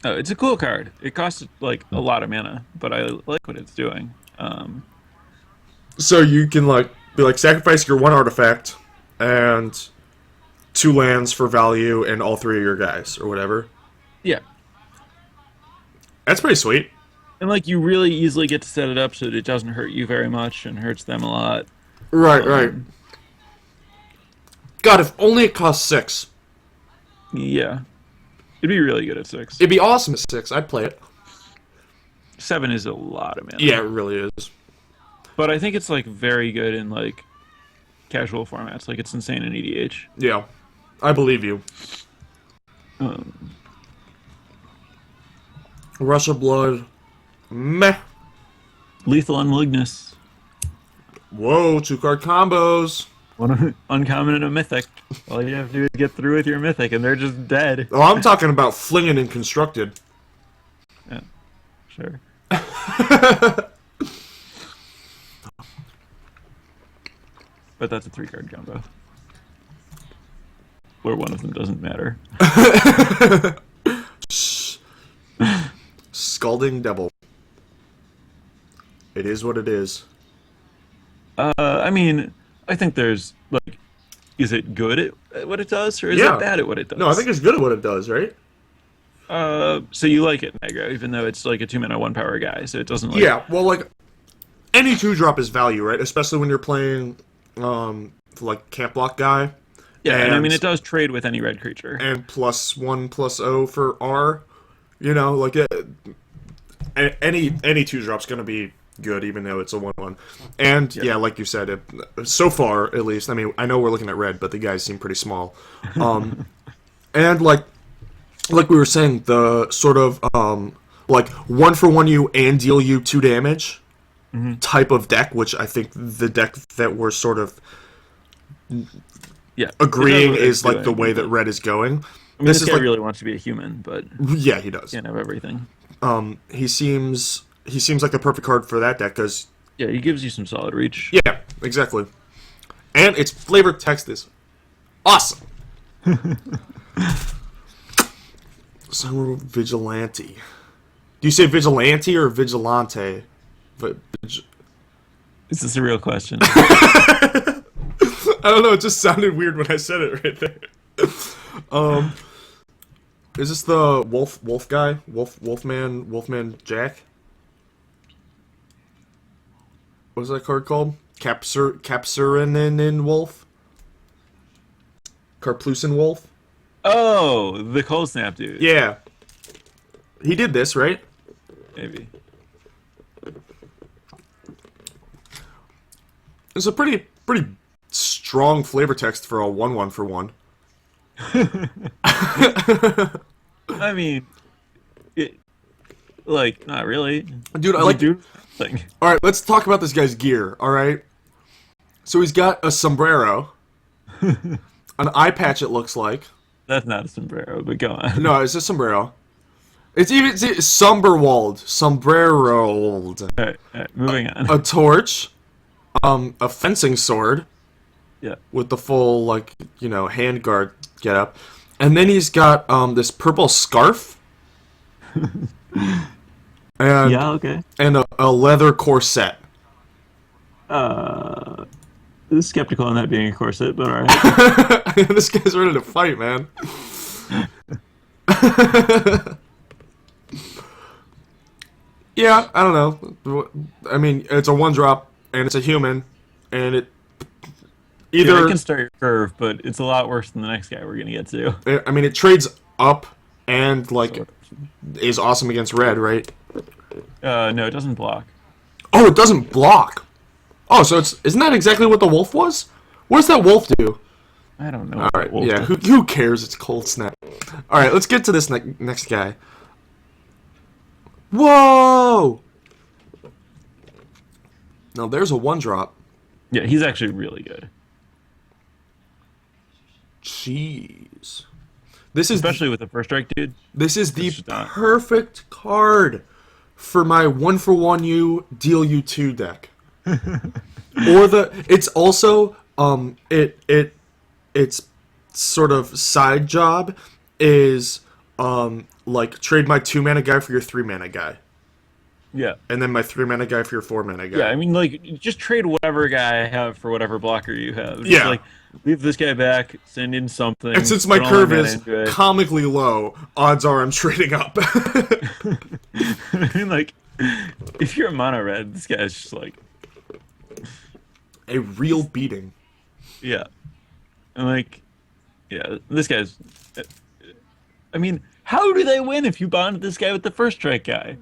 Oh, it's a cool card. It costs like a lot of mana, but I like what it's doing. So you can like be like sacrifice your 1 artifact and 2 lands for value and all 3 of your guys or whatever. Yeah. That's pretty sweet. And like you really easily get to set it up so that it doesn't hurt you very much and hurts them a lot. Right. God, if only it cost 6. Yeah. It'd be really good at 6. It'd be awesome at 6. I'd play it. 7 is a lot of mana. Yeah, it really is. But I think it's like very good in like casual formats. Like it's insane in EDH. Yeah, I believe you. Rush of Blood. Meh. Lethal on Malignus. Whoa, 2-card combos. One uncommon and a mythic. All you have to do is get through with your mythic, and they're just dead. Oh, I'm talking about flinging and constructed. Yeah, sure. But that's a 3-card combo, where one of them doesn't matter. Scalding Devil. It is what it is. I mean, I think there's like, is it good at what it does, or is Yeah. it bad at what it does? No, I think it's good at what it does, right? So you like it, Negro, even though it's like a 2-mana 1-power guy, so it doesn't like. Yeah, well, like, any 2-drop is value, right? Especially when you're playing, like, Camp Block guy. Yeah, and I mean, it does trade with any red creature. And +1/+0 for R. You know, like, any 2-drop's gonna be good, even though it's a 1/1. And, yeah, like you said, so far, at least, I mean, I know we're looking at red, but the guys seem pretty small. And, like we were saying, the sort of, like, 1-for-1 you and deal you 2 damage type of deck, which I think the deck that we're sort of agreeing is, like, the way that red is going. I mean, this guy really wants to be a human, but yeah, he does. Can't have everything. He seems like the perfect card for that deck, because... Yeah, he gives you some solid reach. Yeah, exactly. And its flavor text is awesome. So, Vigilante. Do you say Vigilante or Vigilante? Is this a real question? I don't know, it just sounded weird when I said it right there. Is this the wolf guy? Wolfman Jack? What was that card called? Capsurinin Wolf? Carplucin Wolf? Oh, the Cold Snap dude. Yeah. He did this, right? Maybe. It's a pretty strong flavor text for a 1/1 for 1. I mean, not really. Dude, I like... Dude thing. Alright, let's talk about this guy's gear, alright? So he's got a sombrero. An eye patch, it looks like. That's not a sombrero, but go on. No, it's a sombrero. It's Sombrerwald. Sombrerold. Alright, moving on. A torch. A fencing sword. Yeah. With the full, like, you know, handguard getup. And then he's got this purple scarf. And, yeah, okay. And a leather corset. Skeptical on that being a corset, but alright. This guy's ready to fight, man. Yeah, I don't know. I mean, it's a 1-drop, and it's a human. and it Yeah, either it can start your curve, but it's a lot worse than the next guy we're gonna get to. I mean it trades up and like So, is awesome against red, right? no, it doesn't block. Oh, it doesn't block. Oh, so isn't that exactly what the wolf was? What does that wolf do? I don't know. All right, yeah. Who cares? It's cold snap. All right, let's get to this next guy. Whoa! Now there's a 1-drop. Yeah, he's actually really good, Jeez. This is especially with the first strike, dude. this is the just not- perfect card for my 1-for-1 you deal you 2 deck. Or it's also its sort of side job is like trade my 2-mana guy for your 3-mana guy, Yeah. and then my 3-mana guy for your 4-mana guy. Yeah, I mean, like, just trade whatever guy I have for whatever blocker you have. Just, Yeah. like, leave this guy back, send in something. And since my put all my curve mana is into it. comically low, odds are I'm trading up. I mean, like, if you're a mono red, this guy's just like, A real beating. yeah. And, like, yeah, this guy's. I mean, how do they win if you bond this guy with the first strike guy?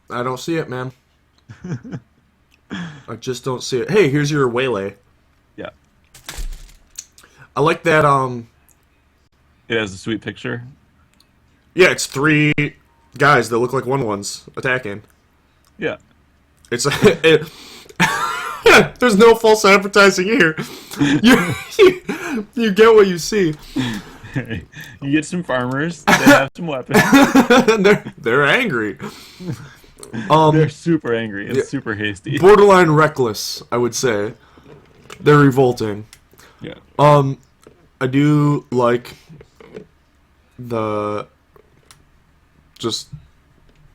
I don't see it, man. I just don't see it. Hey, here's your waylay. Yeah. I like that. It has a sweet picture. Yeah, it's 3 guys that look like 1/1s attacking. Yeah. It's there's no false advertising here. You get what you see. You get some farmers that have some weapons. they're angry. They're super angry and yeah. super hasty. Borderline reckless, I would say. They're revolting. Yeah. I do like the just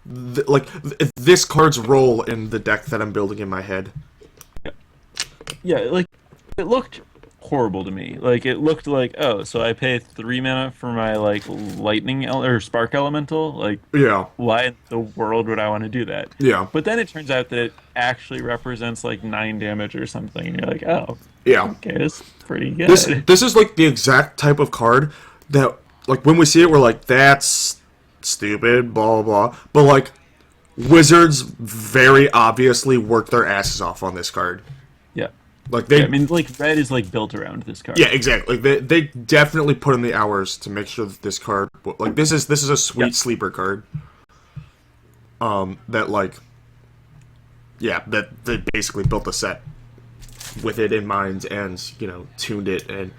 this card's role in the deck that I'm building in my head. Yeah, like, it looked horrible to me. Like, it looked like, oh, so I pay 3 mana for my, like, lightning or spark elemental? Like, Yeah, why in the world would I want to do that? yeah, But then it turns out that it actually represents, like, 9 damage or something. And you're like, oh, yeah. okay, it's pretty good. This is like the exact type of card that, like, when we see it, we're like, that's stupid, blah blah blah. But like, Wizards very obviously work their asses off on this card. Yeah. Like they, Yeah, I mean, like, red is, like, built around this card. yeah, exactly. Like, they definitely put in the hours to make sure that this card, like, this is a sweet Yeah. sleeper card. That like, yeah, that they basically built the set with it in mind and tuned it, and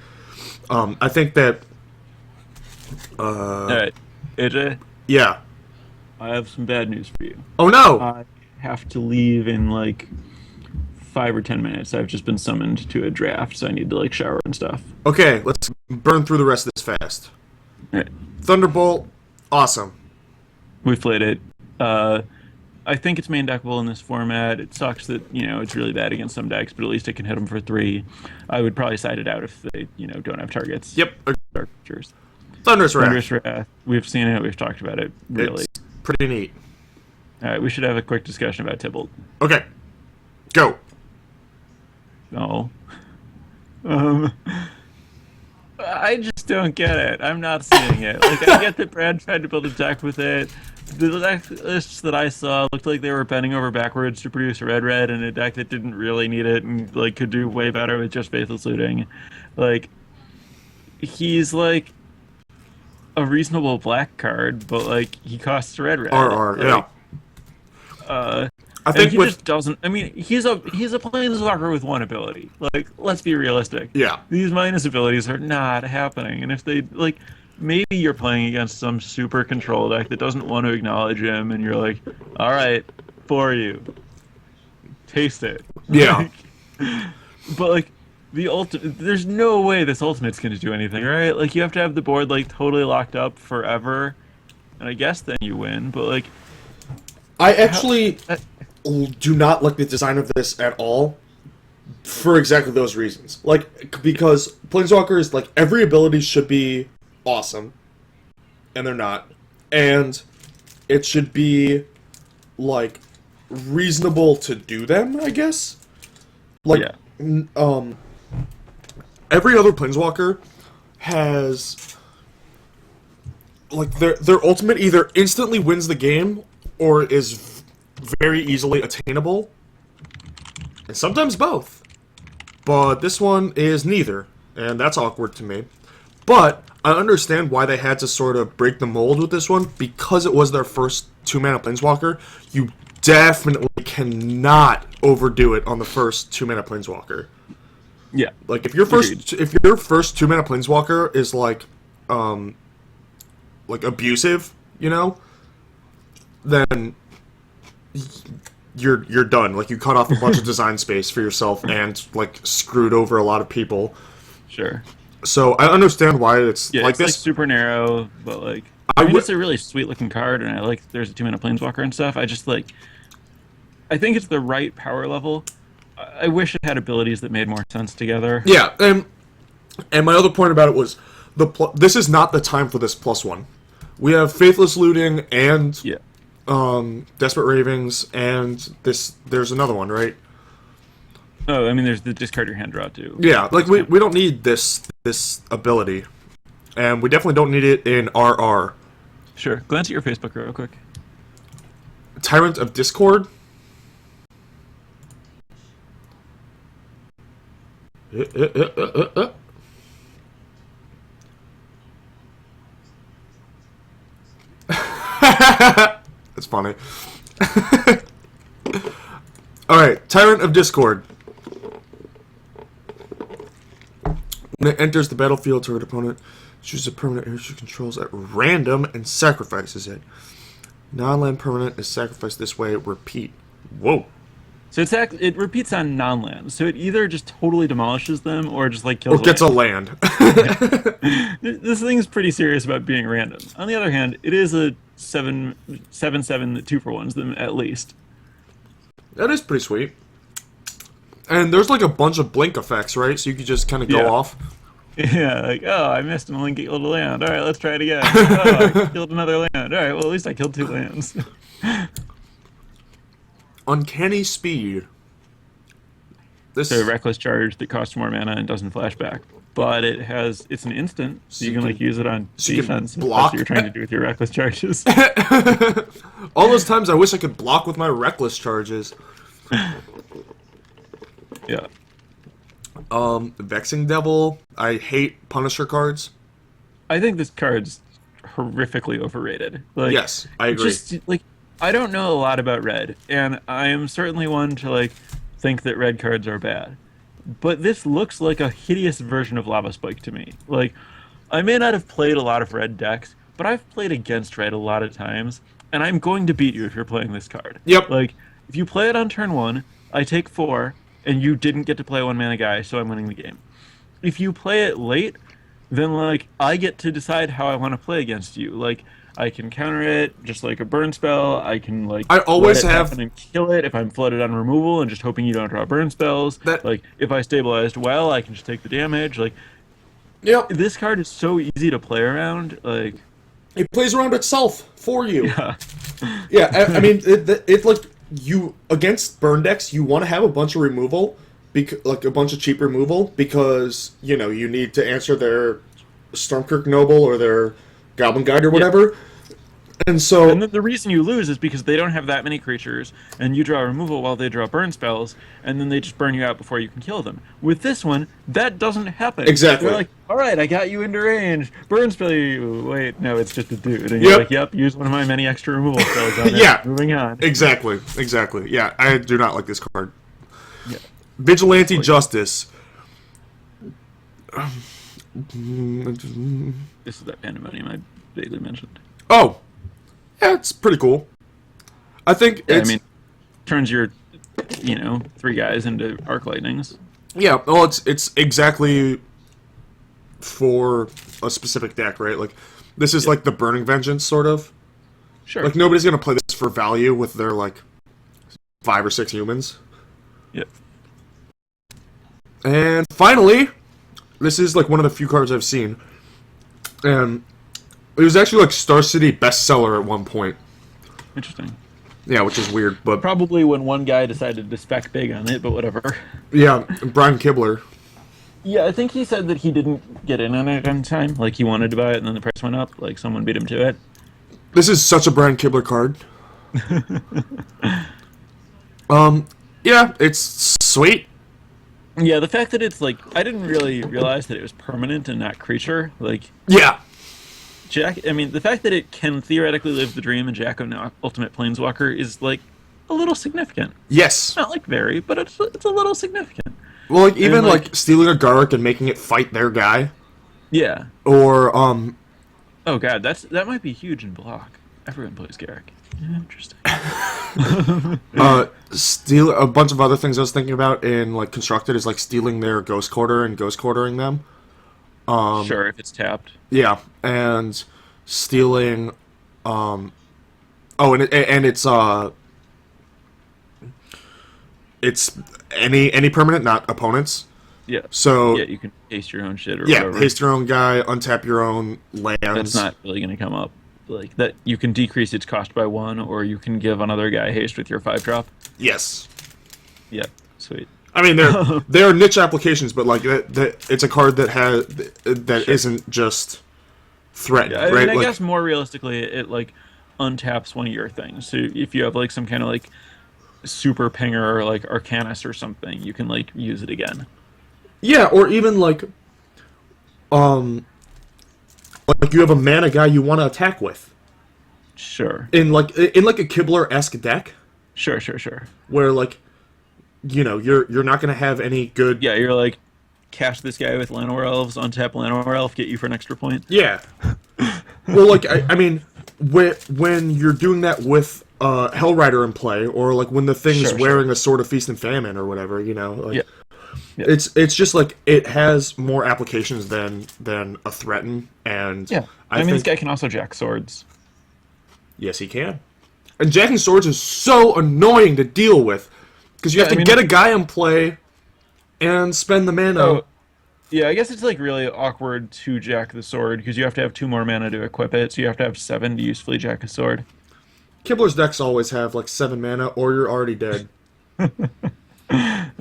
I think that Alright, AJ, yeah. I have some bad news for you. Oh no. I have to leave in, like, 5 or 10 minutes. I've just been summoned to a draft, so I need to, like, shower and stuff. Okay, let's burn through the rest of this fast. Alright, Thunderbolt, awesome. we played it. I think it's main deckable in this format. It sucks that, it's really bad against some decks, but at least it can hit them for 3. I would probably side it out if they, don't have targets. Yep. Dark creatures. Thunderous Wrath. Thunderous Wrath. We've seen it. We've talked about it. Really. It's pretty neat. All right. We should have a quick discussion about Tybalt. Okay, go. No. I just don't get it. I'm not seeing it. Like, I get that Brad tried to build a deck with it. The deck lists that I saw looked like they were bending over backwards to produce a red in a deck that didn't really need it and, like, could do way better with just Faithless Looting. Like, he's, like, a reasonable black card, but, like, he costs red. RR, yeah. I And think he with just doesn't. I mean, he's a planeswalker with 1 ability. Like, let's be realistic. yeah, These minus abilities are not happening. And if they, like, maybe you're playing against some super control deck that doesn't want to acknowledge him, and you're like, all right, for you, taste it. Yeah. But, like, the ultimate, there's no way this ultimate's going to do anything, right? Like, you have to have the board, like, totally locked up forever, and I guess then you win. But, like, I actually do not like the design of this at all, for exactly those reasons. Like, because Planeswalkers, like, every ability should be awesome, and they're not. And it should be, like, reasonable to do them, I guess. Like, Yeah. Every other Planeswalker has, like, their ultimate either instantly wins the game or is very easily attainable, and sometimes both. But this one is neither, and that's awkward to me. But I understand why they had to sort of break the mold with this one, because it was their first 2-mana Planeswalker. You definitely cannot overdo it on the first 2-mana Planeswalker. Yeah. Like, if your first 2-mana Planeswalker is like abusive, you know, then you're done. Like, you cut off a bunch of design space for yourself and like screwed over a lot of people. Sure. So I understand why it's Yeah, like it's this. like super narrow, but like I mean, it's a really sweet looking card, and I like there's a 2-mana Planeswalker and stuff. I just like, I think it's the right power level. I wish it had abilities that made more sense together. Yeah, and my other point about it was this is not the time for this +1. We have Faithless Looting and Yeah. Desperate Ravings, and there's another one, right? Oh, I mean, there's the discard your hand draw too. Yeah, like we don't need this ability, and we definitely don't need it in RR. Sure. Glance at your Facebook real quick. Tyrant of Discord. That's funny. Alright, Tyrant of Discord. When it enters the battlefield, target opponent chooses a permanent area she controls at random and sacrifices it. Non-land permanent is sacrificed this way. Repeat. Whoa. So it repeats on non-land. So it either just totally demolishes them or just like kills Or gets a land. This thing's pretty serious about being random. On the other hand, it is a 7/7 that 2-for-1s them at least. That is pretty sweet. And there's like a bunch of blink effects, right? So you could just kind of go Yeah. off. Yeah, like, oh, I missed an only killed a land. All right, let's try it again. Oh, I killed another land. All right, well, at least I killed 2 lands. Uncanny Speed. This So a reckless charge that costs more mana and doesn't flash back. But it's an instant, so you can like use it on so you can defense. If block. that's what you're trying to do with your reckless charges. All those times I wish I could block with my reckless charges. Yeah. Vexing Devil. I hate Punisher cards. I think this card's horrifically overrated. Like, Yes, I agree. Just like I don't know a lot about red, and I am certainly one to like think that red cards are bad. But this looks like a hideous version of Lava Spike to me. Like, I may not have played a lot of red decks, but I've played against red a lot of times, and I'm going to beat you if you're playing this card. Yep. Like, if you play it on turn 1, I take 4, and you didn't get to play a 1-mana guy, so I'm winning the game. If you play it late, then like I get to decide how I want to play against you. Like, I can counter it just like a burn spell. I can like I always let it have- happen and kill it if I'm flooded on removal and just hoping you don't draw burn spells. Like, if I stabilized well, I can just take the damage. Like, Yep. this card is so easy to play around. Like, It plays around itself for you. yeah, Yeah, I mean, it like you against burn decks, you want to have a bunch of removal, like a bunch of cheap removal, because you know you need to answer their Stormkirk Noble or their Goblin Guide or whatever, and so and the reason you lose is because they don't have that many creatures, and you draw removal while they draw burn spells, and then they just burn you out before you can kill them. With this one, that doesn't happen. Exactly. They're like, all right, I got you into range. Burn spell you. Wait, no, it's just a dude. And you're Yep. like, yep, use one of my many extra removal spells on it. Yeah. Moving on. exactly. Yeah, I do not like this card. Yeah. Vigilante Justice. This is that pandemonium I vaguely mentioned. Oh, yeah, it's pretty cool. I think Yeah, it's I mean, turns your, 3 guys into arc lightnings. yeah. Well, it's exactly for a specific deck, right? Like this is like the Burning Vengeance sort of. Sure. Like nobody's gonna play this for value with their like 5 or 6 humans. Yep. And finally, this is like one of the few cards I've seen, and it was actually like Star City bestseller at one point. Interesting. Yeah, which is weird, but Probably when one guy decided to spec big on it, but whatever. yeah, Brian Kibler. Yeah, I think he said that he didn't get in on it on time. Like he wanted to buy it, and then the price went up. Like someone beat him to it. This is such a Brian Kibler card. Yeah, it's sweet. Yeah, the fact that it's like I didn't really realize that it was permanent and not creature. Like Yeah, Jack, I mean, the fact that it can theoretically live the dream in Jack Ultimate Planeswalker is like a little significant. yes. Not like very, but it's a little significant. Well, like even And, like stealing a Garlic and making it fight their guy, Yeah. or Oh god, that might be huge in block. Everyone plays Garrick. Interesting. steal a bunch of other things I was thinking about in like constructed is like stealing their Ghost Quarter and Ghost Quartering them. Sure, if it's tapped. Yeah, and stealing. Oh, and it's any permanent, not opponents. Yeah. So Yeah, you can haste your own shit or yeah, whatever. haste your own guy, untap your own lands. That's not really going to come up. Like that, you can decrease its cost by 1, or you can give another guy haste with your 5-drop. Yes. Yeah, sweet. I mean, there are niche applications, but like that it's a card that has that not just threatened, Yeah, I right? mean, I Like, guess more realistically, it like untaps one of your things. So if you have like some kind of like super pinger or like Arcanus or something, you can like use it again. yeah, or even like you have a mana guy you want to attack with Sure, in like a Kibler-esque deck sure. where like you're not gonna have any good. Yeah, you're like cash this guy with Llanowar Elves, untap Llanowar Elf, get you for an extra point. Yeah. Well, like I mean, when you're doing that with Hellrider in play, or like when the thing is Sure, wearing a Sword of Feast and Famine or whatever, like, Yeah. Yeah. it's just like it has more applications than a threaten, and Yeah, I mean, this guy can also jack swords. yes, he can. And jacking swords is so annoying to deal with because you have to get a guy in play and spend the mana. Oh, yeah, I guess it's like really awkward to jack the sword because you have to have 2 more mana to equip it, so you have to have 7 to usefully jack a sword. Kibler's decks always have like 7 mana, or you're already dead.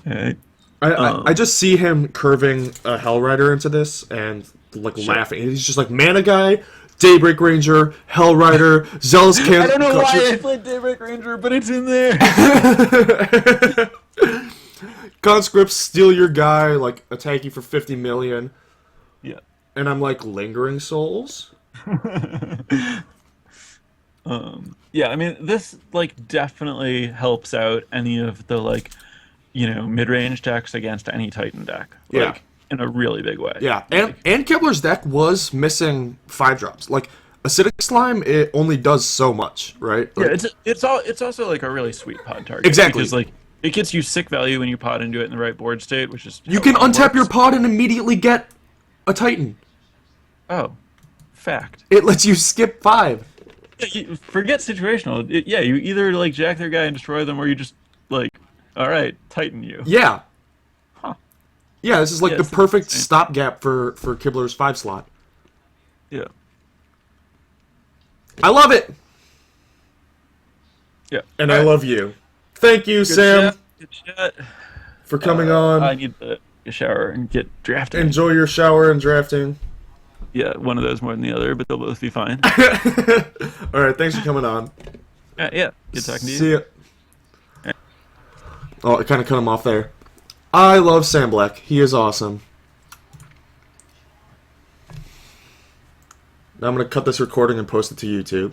Right. I just see him curving a Hellrider into this and like laughing. He's just like mana guy, Daybreak Ranger, Hellrider, Zealous Can. I don't know why I played Daybreak Ranger, but it's in there. Conscripts steal your guy, like attack you for 50 million, Yeah. and I'm like Lingering Souls. Yeah, I mean, this like definitely helps out any of the like, mid-range decks against any Titan deck. Like, Yeah. in a really big way. Yeah, and Kibler's deck was missing 5-drops. Like Acidic Slime, it only does so much, right? Like, Yeah, it's also like a really sweet pod target. Exactly. Because like it gets you sick value when you pod into it in the right board state, which is you how can it untap works. your pod and immediately get a Titan. Oh, fact. It lets you skip 5. Yeah, forget situational. Yeah, you either like jack their guy and destroy them, or you just like, all right, Titan you. Yeah. Huh. Yeah, this is like Yeah, the it's perfect insane. stopgap for Kibler's 5 slot. Yeah. I love it, Yeah. and I love you. Thank you, Sam, Good chat. for coming on. I need to take a shower and get drafted. Enjoy your shower and drafting. Yeah, one of those more than the other, but they'll both be fine. All right, thanks for coming on. Yeah, good talking to you. See ya. Oh, I kind of cut him off there. I love Sam Black. He is awesome. Now I'm going to cut this recording and post it to YouTube.